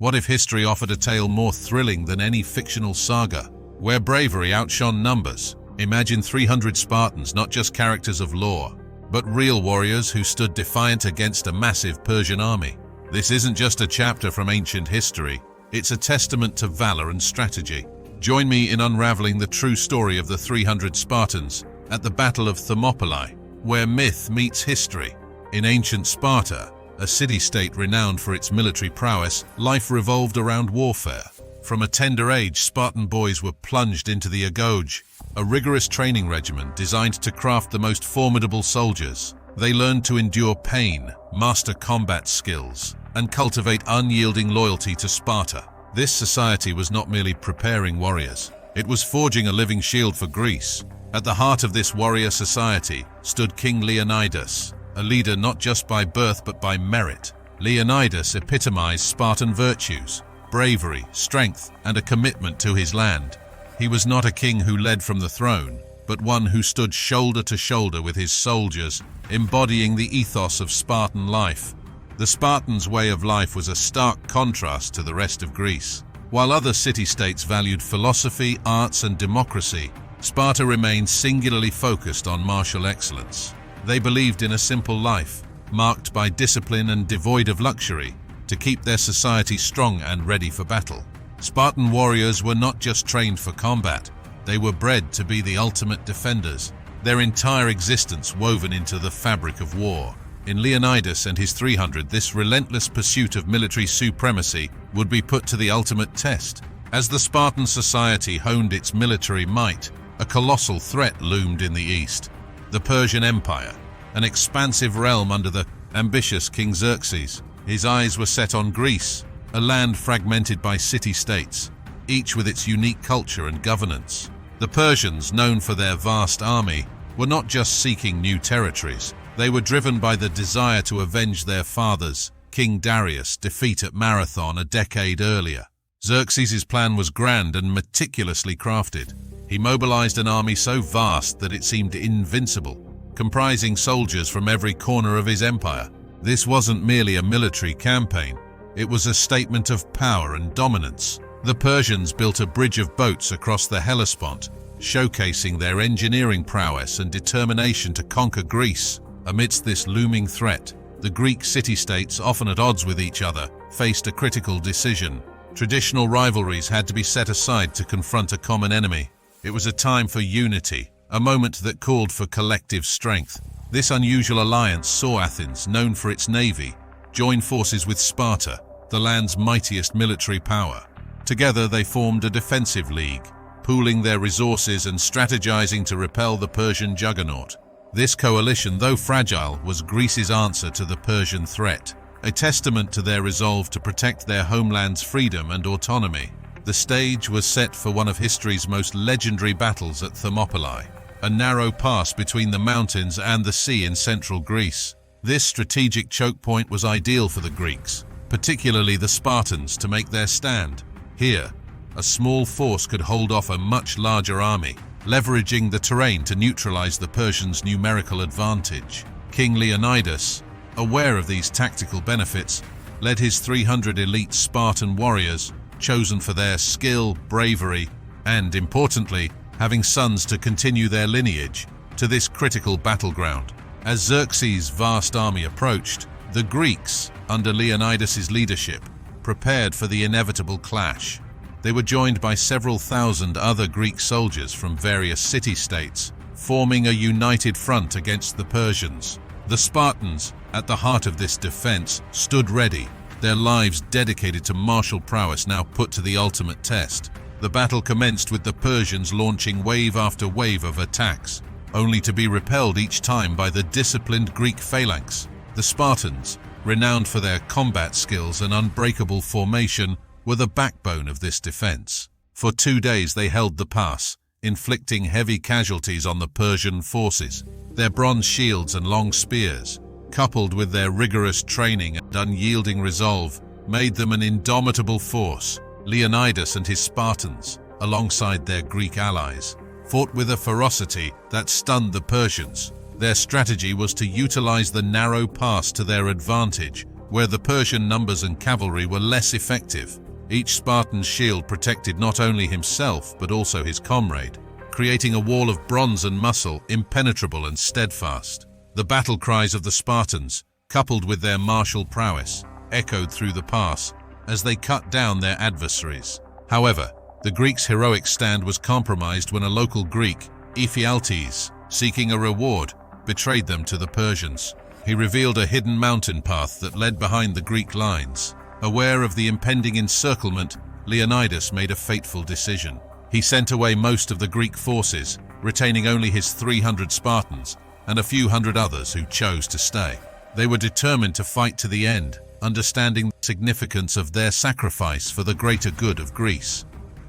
What if history offered a tale more thrilling than any fictional saga, where bravery outshone numbers? Imagine 300 Spartans, not just characters of lore, but real warriors who stood defiant against a massive Persian army. This isn't just a chapter from ancient history, it's a testament to valor and strategy. Join me in unraveling the true story of the 300 Spartans at the Battle of Thermopylae, where myth meets history. In ancient Sparta, a city-state renowned for its military prowess, life revolved around warfare. From a tender age, Spartan boys were plunged into the agoge, a rigorous training regimen designed to craft the most formidable soldiers. They learned to endure pain, master combat skills, and cultivate unyielding loyalty to Sparta. This society was not merely preparing warriors, it was forging a living shield for Greece. At the heart of this warrior society stood King Leonidas, a leader not just by birth but by merit. Leonidas epitomized Spartan virtues, bravery, strength, and a commitment to his land. He was not a king who led from the throne, but one who stood shoulder to shoulder with his soldiers, embodying the ethos of Spartan life. The Spartans' way of life was a stark contrast to the rest of Greece. While other city-states valued philosophy, arts, and democracy, Sparta remained singularly focused on martial excellence. They believed in a simple life, marked by discipline and devoid of luxury, to keep their society strong and ready for battle. Spartan warriors were not just trained for combat, they were bred to be the ultimate defenders, their entire existence woven into the fabric of war. In Leonidas and his 300, this relentless pursuit of military supremacy would be put to the ultimate test. As the Spartan society honed its military might, a colossal threat loomed in the east. The Persian Empire, an expansive realm under the ambitious King Xerxes. His eyes were set on Greece, a land fragmented by city-states, each with its unique culture and governance. The Persians, known for their vast army, were not just seeking new territories. They were driven by the desire to avenge their father's, King Darius' defeat at Marathon a decade earlier. Xerxes' plan was grand and meticulously crafted. He mobilized an army so vast that it seemed invincible, comprising soldiers from every corner of his empire. This wasn't merely a military campaign, it was a statement of power and dominance. The Persians built a bridge of boats across the Hellespont, showcasing their engineering prowess and determination to conquer Greece. Amidst this looming threat, the Greek city-states, often at odds with each other, faced a critical decision. Traditional rivalries had to be set aside to confront a common enemy. It was a time for unity, a moment that called for collective strength. This unusual alliance saw Athens, known for its navy, join forces with Sparta, the land's mightiest military power. Together they formed a defensive league, pooling their resources and strategizing to repel the Persian juggernaut. This coalition, though fragile, was Greece's answer to the Persian threat, a testament to their resolve to protect their homeland's freedom and autonomy. The stage was set for one of history's most legendary battles at Thermopylae, a narrow pass between the mountains and the sea in central Greece. This strategic choke point was ideal for the Greeks, particularly the Spartans, to make their stand. Here, a small force could hold off a much larger army, leveraging the terrain to neutralize the Persians' numerical advantage. King Leonidas, aware of these tactical benefits, led his 300 elite Spartan warriors, chosen for their skill, bravery, and, importantly, having sons to continue their lineage, to this critical battleground. As Xerxes' vast army approached, the Greeks, under Leonidas' leadership, prepared for the inevitable clash. They were joined by several thousand other Greek soldiers from various city-states, forming a united front against the Persians. The Spartans, at the heart of this defense, stood ready, their lives dedicated to martial prowess now put to the ultimate test. The battle commenced with the Persians launching wave after wave of attacks, only to be repelled each time by the disciplined Greek phalanx. The Spartans, renowned for their combat skills and unbreakable formation, were the backbone of this defense. For 2 days they held the pass, inflicting heavy casualties on the Persian forces. Their bronze shields and long spears, coupled with their rigorous training and unyielding resolve, made them an indomitable force. Leonidas and his Spartans, alongside their Greek allies, fought with a ferocity that stunned the Persians. Their strategy was to utilize the narrow pass to their advantage, where the Persian numbers and cavalry were less effective. Each Spartan's shield protected not only himself but also his comrade, creating a wall of bronze and muscle, impenetrable and steadfast. The battle cries of the Spartans, coupled with their martial prowess, echoed through the pass as they cut down their adversaries. However, the Greeks' heroic stand was compromised when a local Greek, Ephialtes, seeking a reward, betrayed them to the Persians. He revealed a hidden mountain path that led behind the Greek lines. Aware of the impending encirclement, Leonidas made a fateful decision. He sent away most of the Greek forces, retaining only his 300 Spartans and a few hundred others who chose to stay. They were determined to fight to the end, understanding the significance of their sacrifice for the greater good of Greece.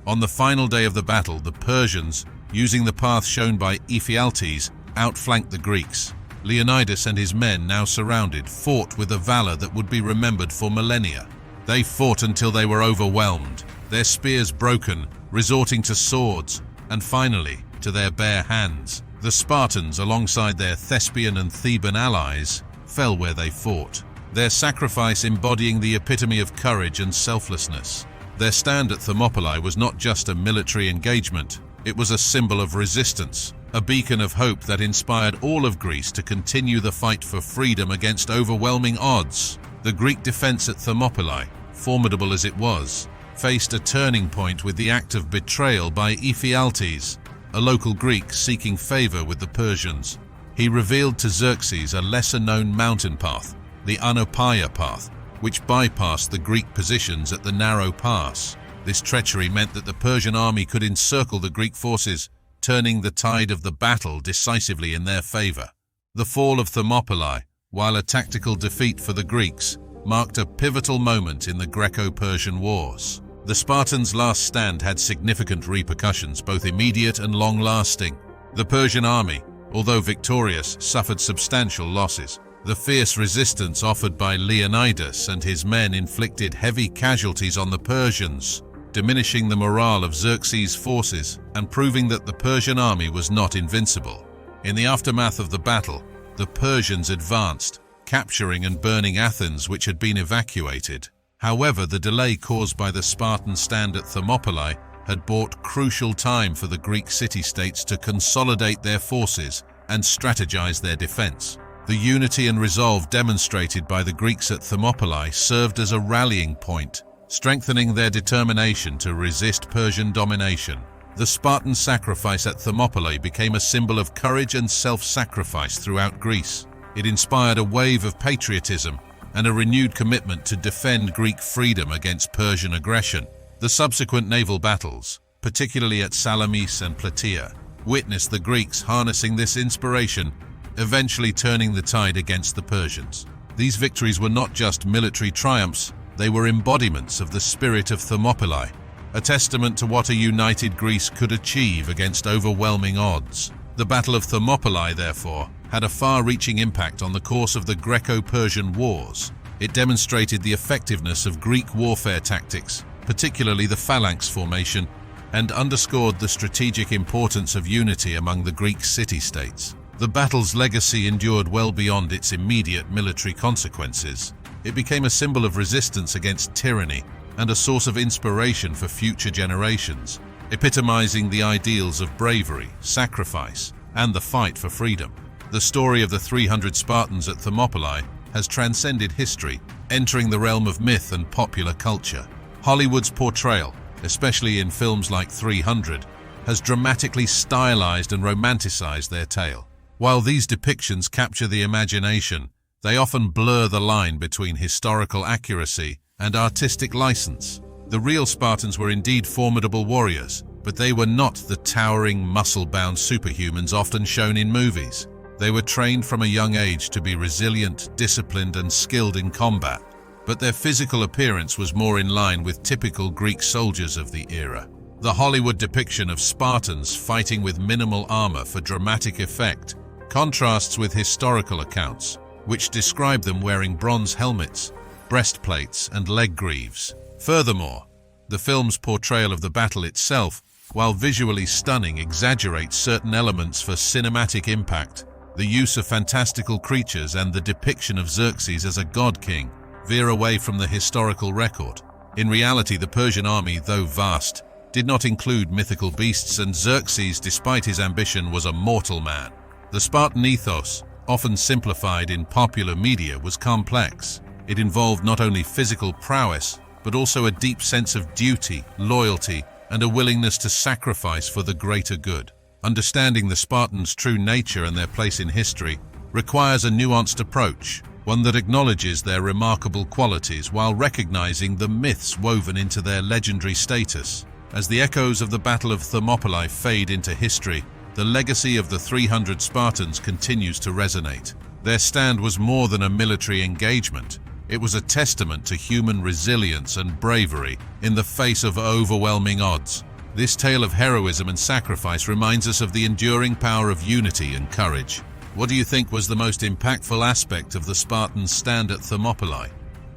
On the final day of the battle, the Persians, using the path shown by Ephialtes, outflanked the Greeks. Leonidas and his men, now surrounded, fought with a valor that would be remembered for millennia. They fought until they were overwhelmed, their spears broken, resorting to swords, and finally, to their bare hands. The Spartans, alongside their Thespian and Theban allies, fell where they fought, their sacrifice embodying the epitome of courage and selflessness. Their stand at Thermopylae was not just a military engagement, it was a symbol of resistance, a beacon of hope that inspired all of Greece to continue the fight for freedom against overwhelming odds. The Greek defense at Thermopylae, formidable as it was, faced a turning point with the act of betrayal by Ephialtes, a local Greek seeking favor with the Persians. He revealed to Xerxes a lesser-known mountain path, the Thermopylae path, which bypassed the Greek positions at the narrow pass. This treachery meant that the Persian army could encircle the Greek forces, turning the tide of the battle decisively in their favor. The fall of Thermopylae, while a tactical defeat for the Greeks, marked a pivotal moment in the Greco-Persian Wars. The Spartans' last stand had significant repercussions, both immediate and long-lasting. The Persian army, although victorious, suffered substantial losses. The fierce resistance offered by Leonidas and his men inflicted heavy casualties on the Persians, diminishing the morale of Xerxes' forces and proving that the Persian army was not invincible. In the aftermath of the battle, the Persians advanced, capturing and burning Athens, which had been evacuated. However, the delay caused by the Spartan stand at Thermopylae had bought crucial time for the Greek city-states to consolidate their forces and strategize their defense. The unity and resolve demonstrated by the Greeks at Thermopylae served as a rallying point, strengthening their determination to resist Persian domination. The Spartan sacrifice at Thermopylae became a symbol of courage and self-sacrifice throughout Greece. It inspired a wave of patriotism and a renewed commitment to defend Greek freedom against Persian aggression. The subsequent naval battles, particularly at Salamis and Plataea, witnessed the Greeks harnessing this inspiration, eventually turning the tide against the Persians. These victories were not just military triumphs, they were embodiments of the spirit of Thermopylae, a testament to what a united Greece could achieve against overwhelming odds. The Battle of Thermopylae, therefore, had a far-reaching impact on the course of the Greco-Persian Wars. It demonstrated the effectiveness of Greek warfare tactics, particularly the phalanx formation, and underscored the strategic importance of unity among the Greek city-states. The battle's legacy endured well beyond its immediate military consequences. It became a symbol of resistance against tyranny and a source of inspiration for future generations, epitomizing the ideals of bravery, sacrifice, and the fight for freedom. The story of the 300 Spartans at Thermopylae has transcended history, entering the realm of myth and popular culture. Hollywood's portrayal, especially in films like 300, has dramatically stylized and romanticized their tale. While these depictions capture the imagination, they often blur the line between historical accuracy and artistic license. The real Spartans were indeed formidable warriors, but they were not the towering, muscle-bound superhumans often shown in movies. They were trained from a young age to be resilient, disciplined, and skilled in combat, but their physical appearance was more in line with typical Greek soldiers of the era. The Hollywood depiction of Spartans fighting with minimal armor for dramatic effect contrasts with historical accounts, which describe them wearing bronze helmets, breastplates, and leg greaves. Furthermore, the film's portrayal of the battle itself, while visually stunning, exaggerates certain elements for cinematic impact. The use of fantastical creatures and the depiction of Xerxes as a god king veer away from the historical record. In reality, the Persian army, though vast, did not include mythical beasts, and Xerxes, despite his ambition, was a mortal man. The Spartan ethos, often simplified in popular media, was complex. It involved not only physical prowess, but also a deep sense of duty, loyalty, and a willingness to sacrifice for the greater good. Understanding the Spartans' true nature and their place in history requires a nuanced approach, one that acknowledges their remarkable qualities while recognizing the myths woven into their legendary status. As the echoes of the Battle of Thermopylae fade into history, the legacy of the 300 Spartans continues to resonate. Their stand was more than a military engagement. It was a testament to human resilience and bravery in the face of overwhelming odds. This tale of heroism and sacrifice reminds us of the enduring power of unity and courage. What do you think was the most impactful aspect of the Spartans' stand at Thermopylae?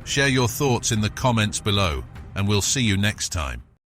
Share your thoughts in the comments below, and we'll see you next time.